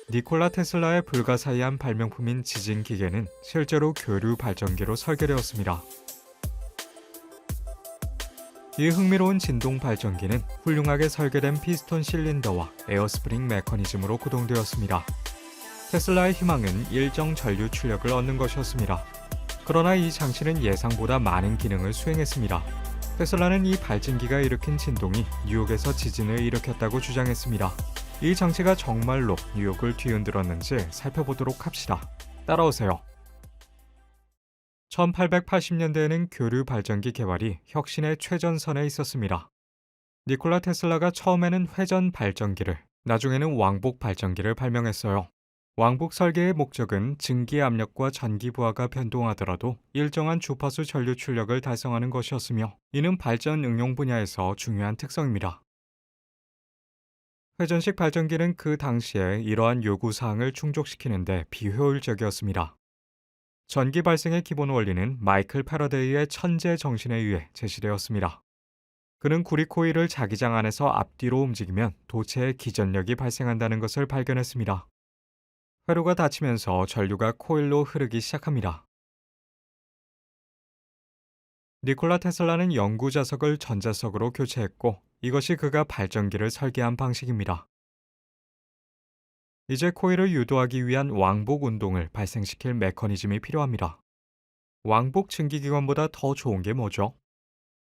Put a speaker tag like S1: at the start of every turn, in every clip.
S1: 니콜라 테슬라의 불가사의한 발명품인 지진 기계는 실제로 교류 발전기로 설계되었습니다. 이 흥미로운 진동 발전기는 훌륭하게 설계된 피스톤 실린더와 에어스프링 메커니즘으로 구동되었습니다. 테슬라의 희망은 일정 전류 출력을 얻는 것이었습니다. 그러나 이 장치는 예상보다 많은 기능을 수행했습니다. 테슬라는 이 발진기가 일으킨 진동이 뉴욕에서 지진을 일으켰다고 주장했습니다. 이 장치가 정말로 뉴욕을 뒤흔들었는지 살펴보도록 합시다. 따라오세요. 1880년대에는 교류 발전기 개발이 혁신의 최전선에 있었습니다. 니콜라 테슬라가 처음에는 회전 발전기를, 나중에는 왕복 발전기를 발명했어요. 왕복 설계의 목적은 증기 압력과 전기 부하가 변동하더라도 일정한 주파수 전류 출력을 달성하는 것이었으며, 이는 발전 응용 분야에서 중요한 특성입니다. 회전식 발전기는 그 당시에 이러한 요구 사항을 충족시키는데 비효율적이었습니다. 전기 발생의 기본 원리는 마이클 패러데이의 천재 정신에 의해 제시되었습니다. 그는 구리 코일을 자기장 안에서 앞뒤로 움직이면 도체에 기전력이 발생한다는 것을 발견했습니다. 회로가 닫히면서 전류가 코일로 흐르기 시작합니다. 니콜라 테슬라는 연구 자석을 전자석으로 교체했고, 이것이 그가 발전기를 설계한 방식입니다. 이제 코일을 유도하기 위한 왕복 운동을 발생시킬 메커니즘이 필요합니다. 왕복 증기기관보다 더 좋은 게 뭐죠?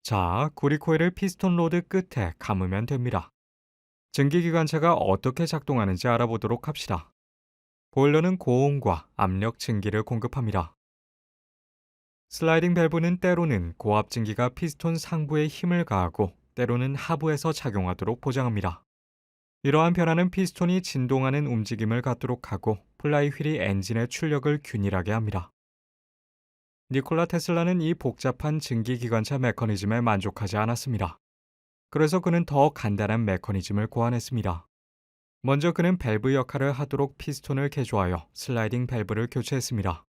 S1: 자, 구리 코일을 피스톤 로드 끝에 감으면 됩니다. 증기기관차가 어떻게 작동하는지 알아보도록 합시다. 보일러는 고온과 압력 증기를 공급합니다. 슬라이딩 밸브는 때로는 고압 증기가 피스톤 상부에 힘을 가하고 때로는 하부에서 작용하도록 보장합니다. 이러한 변화는 피스톤이 진동하는 움직임을 갖도록 하고 플라이 휠이 엔진의 출력을 균일하게 합니다. 니콜라 테슬라는 이 복잡한 증기기관차 메커니즘에 만족하지 않았습니다. 그래서 그는 더 간단한 메커니즘을 고안했습니다. 먼저 그는 밸브 역할을 하도록 피스톤을 개조하여 슬라이딩 밸브를 교체했습니다.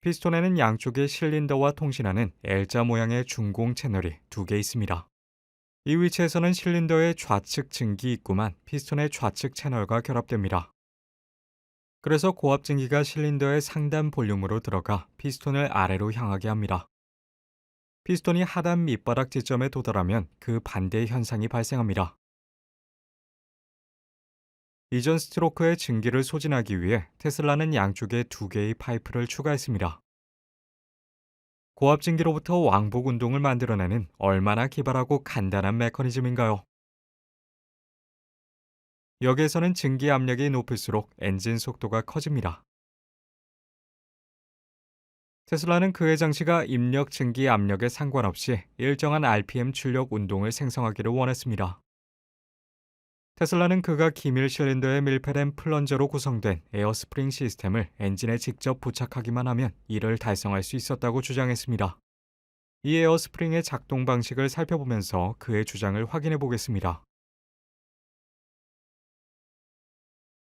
S1: 피스톤에는 양쪽에 실린더와 통신하는 L자 모양의 중공 채널이 2개 있습니다. 이 위치에서는 실린더의 좌측 증기 입구만 피스톤의 좌측 채널과 결합됩니다. 그래서 고압 증기가 실린더의 상단 볼륨으로 들어가 피스톤을 아래로 향하게 합니다. 피스톤이 하단 밑바닥 지점에 도달하면 그 반대 현상이 발생합니다. 이전 스트로크의 증기를 소진하기 위해 테슬라는 양쪽에 2개의 파이프를 추가했습니다. 고압 증기로부터 왕복 운동을 만들어내는 얼마나 기발하고 간단한 메커니즘인가요? 여기에서는 증기 압력이 높을수록 엔진 속도가 커집니다. 테슬라는 그의 장치가 입력 증기 압력에 상관없이 일정한 RPM 출력 운동을 생성하기를 원했습니다. 테슬라는 그가 기밀 실린더에 밀폐된 플런저로 구성된 에어스프링 시스템을 엔진에 직접 부착하기만 하면 이를 달성할 수 있었다고 주장했습니다. 이 에어스프링의 작동 방식을 살펴보면서 그의 주장을 확인해 보겠습니다.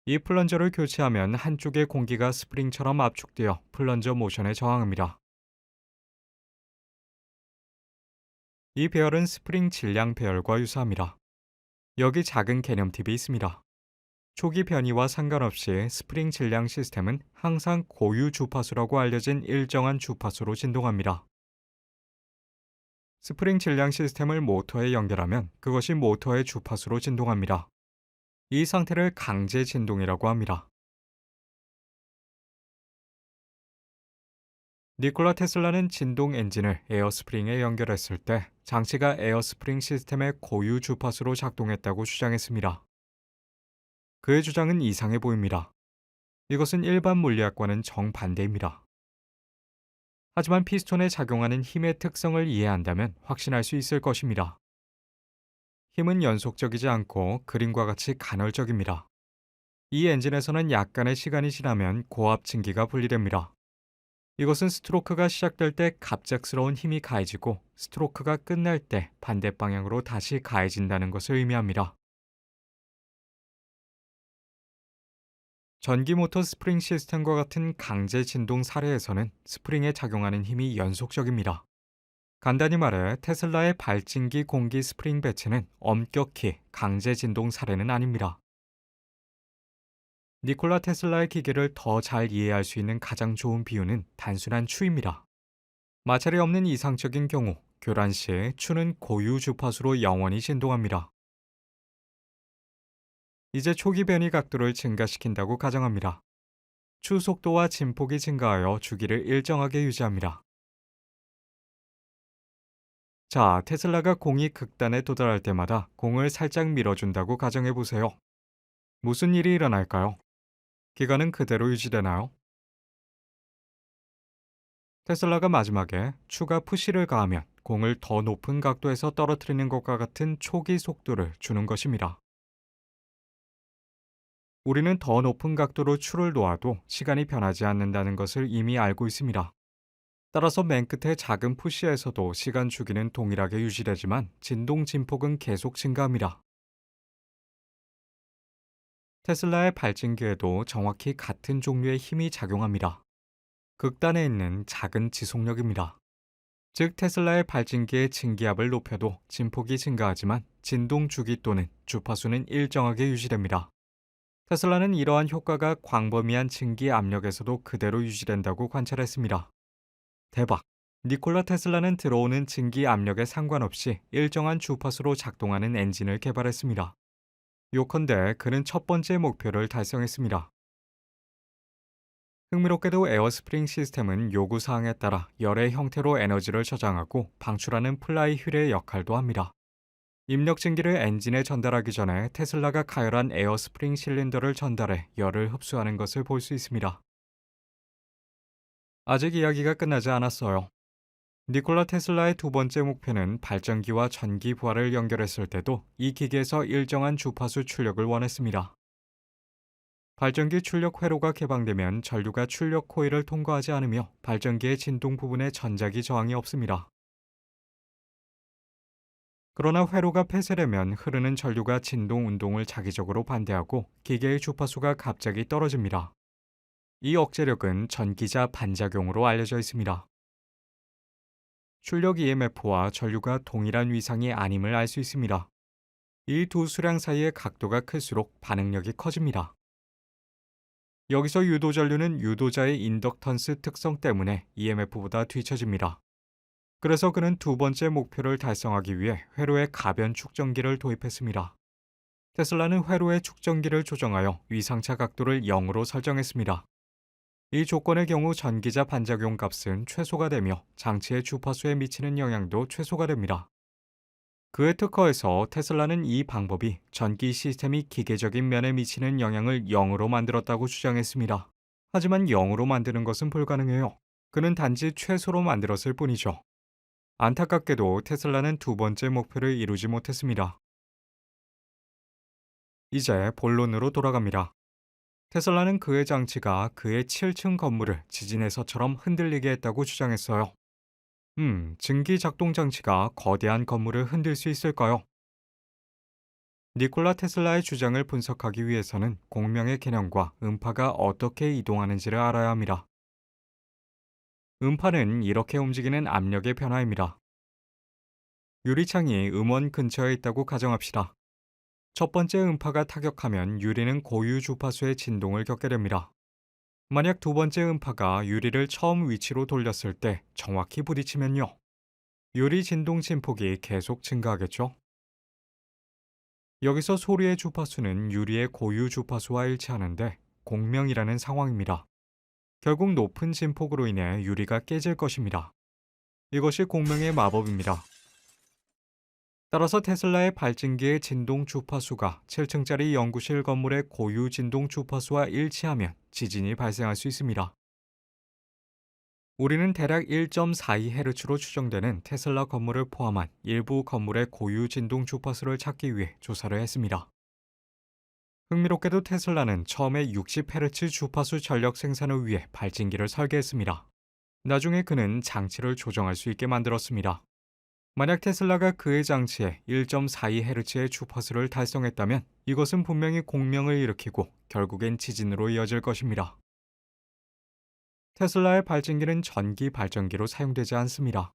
S1: 이 플런저를 교체하면 한쪽의 공기가 스프링처럼 압축되어 플런저 모션에 저항합니다. 이 배열은 스프링 질량 배열과 유사합니다. 여기 작은 개념 팁이 있습니다. 초기 변이와 상관없이 스프링 질량 시스템은 항상 고유 주파수라고 알려진 일정한 주파수로 진동합니다. 스프링 질량 시스템을 모터에 연결하면 그것이 모터의 주파수로 진동합니다. 이 상태를 강제 진동이라고 합니다. 니콜라 테슬라는 진동 엔진을 에어스프링에 연결했을 때 장치가 에어스프링 시스템의 고유 주파수로 작동했다고 주장했습니다. 그의 주장은 이상해 보입니다. 이것은 일반 물리학과는 정반대입니다. 하지만 피스톤에 작용하는 힘의 특성을 이해한다면 확신할 수 있을 것입니다. 힘은 연속적이지 않고 그림과 같이 간헐적입니다. 이 엔진에서는 약간의 시간이 지나면 고압 증기가 분리됩니다. 이것은 스트로크가 시작될 때 갑작스러운 힘이 가해지고 스트로크가 끝날 때 반대 방향으로 다시 가해진다는 것을 의미합니다. 전기 모터 스프링 시스템과 같은 강제 진동 사례에서는 스프링에 작용하는 힘이 연속적입니다. 간단히 말해 테슬라의 발진기 공기 스프링 배치는 엄격히 강제 진동 사례는 아닙니다. 니콜라 테슬라의 기계를 더 잘 이해할 수 있는 가장 좋은 비유는 단순한 추입니다. 마찰이 없는 이상적인 경우, 교란 시에 추는 고유 주파수로 영원히 진동합니다. 이제 초기 변이 각도를 증가시킨다고 가정합니다. 추 속도와 진폭이 증가하여 주기를 일정하게 유지합니다. 자, 테슬라가 공이 극단에 도달할 때마다 공을 살짝 밀어준다고 가정해 보세요. 무슨 일이 일어날까요? 기관은 그대로 유지되나요? 테슬라가 마지막에 추가 푸시를 가하면 공을 더 높은 각도에서 떨어뜨리는 것과 같은 초기 속도를 주는 것입니다. 우리는 더 높은 각도로 추를 놓아도 시간이 변하지 않는다는 것을 이미 알고 있습니다. 따라서 맨 끝에 작은 푸시에서도 시간 주기는 동일하게 유지되지만 진동 진폭은 계속 증가합니다. 테슬라의 발진기에도 정확히 같은 종류의 힘이 작용합니다. 극단에 있는 작은 지속력입니다. 즉 테슬라의 발진기의 증기압을 높여도 진폭이 증가하지만 진동 주기 또는 주파수는 일정하게 유지됩니다. 테슬라는 이러한 효과가 광범위한 증기 압력에서도 그대로 유지된다고 관찰했습니다. 대박! 니콜라 테슬라는 들어오는 증기 압력에 상관없이 일정한 주파수로 작동하는 엔진을 개발했습니다. 요컨대 그는 첫 번째 목표를 달성했습니다. 흥미롭게도 에어스프링 시스템은 요구사항에 따라 열의 형태로 에너지를 저장하고 방출하는 플라이 휠의 역할도 합니다. 입력 증기를 엔진에 전달하기 전에 테슬라가 가열한 에어스프링 실린더를 전달해 열을 흡수하는 것을 볼 수 있습니다. 아직 이야기가 끝나지 않았어요. 니콜라 테슬라의 두 번째 목표는 발전기와 전기 부하를 연결했을 때도 이 기계에서 일정한 주파수 출력을 원했습니다. 발전기 출력 회로가 개방되면 전류가 출력 코일을 통과하지 않으며 발전기의 진동 부분에 전자기 저항이 없습니다. 그러나 회로가 폐쇄되면 흐르는 전류가 진동 운동을 자기적으로 반대하고 기계의 주파수가 갑자기 떨어집니다. 이 억제력은 전기자 반작용으로 알려져 있습니다. 출력 EMF와 전류가 동일한 위상이 아님을 알 수 있습니다. 이 두 수량 사이의 각도가 클수록 반응력이 커집니다. 여기서 유도 전류는 유도자의 인덕턴스 특성 때문에 EMF보다 뒤처집니다. 그래서 그는 두 번째 목표를 달성하기 위해 회로에 가변 축전기를 도입했습니다. 테슬라는 회로의 축전기를 조정하여 위상차 각도를 0으로 설정했습니다. 이 조건의 경우 전기자 반작용 값은 최소가 되며 장치의 주파수에 미치는 영향도 최소가 됩니다. 그의 특허에서 테슬라는 이 방법이 전기 시스템이 기계적인 면에 미치는 영향을 0으로 만들었다고 주장했습니다. 하지만 0으로 만드는 것은 불가능해요. 그는 단지 최소로 만들었을 뿐이죠. 안타깝게도 테슬라는 두 번째 목표를 이루지 못했습니다. 이제 본론으로 돌아갑니다. 테슬라는 그의 장치가 그의 7층 건물을 지진에서처럼 흔들리게 했다고 주장했어요. 증기 작동 장치가 거대한 건물을 흔들 수 있을까요? 니콜라 테슬라의 주장을 분석하기 위해서는 공명의 개념과 음파가 어떻게 이동하는지를 알아야 합니다. 음파는 이렇게 움직이는 압력의 변화입니다. 유리창이 음원 근처에 있다고 가정합시다. 첫 번째 음파가 타격하면 유리는 고유 주파수의 진동을 겪게 됩니다. 만약 두 번째 음파가 유리를 처음 위치로 돌렸을 때 정확히 부딪히면요. 유리 진동 진폭이 계속 증가하겠죠? 여기서 소리의 주파수는 유리의 고유 주파수와 일치하는데 공명이라는 상황입니다. 결국 높은 진폭으로 인해 유리가 깨질 것입니다. 이것이 공명의 마법입니다. 따라서 테슬라의 발진기의 진동 주파수가 7층짜리 연구실 건물의 고유 진동 주파수와 일치하면 지진이 발생할 수 있습니다. 우리는 대략 1.42Hz로 추정되는 테슬라 건물을 포함한 일부 건물의 고유 진동 주파수를 찾기 위해 조사를 했습니다. 흥미롭게도 테슬라는 처음에 60Hz 주파수 전력 생산을 위해 발진기를 설계했습니다. 나중에 그는 장치를 조정할 수 있게 만들었습니다. 만약 테슬라가 그의 장치에 1.42Hz의 주파수를 달성했다면 이것은 분명히 공명을 일으키고 결국엔 지진으로 이어질 것입니다. 테슬라의 발진기는 전기 발전기로 사용되지 않습니다.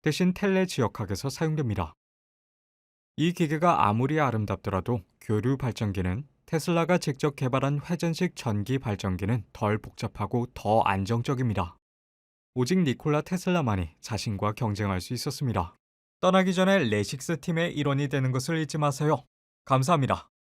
S1: 대신 텔레 지역학에서 사용됩니다. 이 기계가 아무리 아름답더라도 교류 발전기는 테슬라가 직접 개발한 회전식 전기 발전기는 덜 복잡하고 더 안정적입니다. 오직 니콜라 테슬라만이 자신과 경쟁할 수 있었습니다. 떠나기 전에 레식스 팀의 일원이 되는 것을 잊지 마세요. 감사합니다.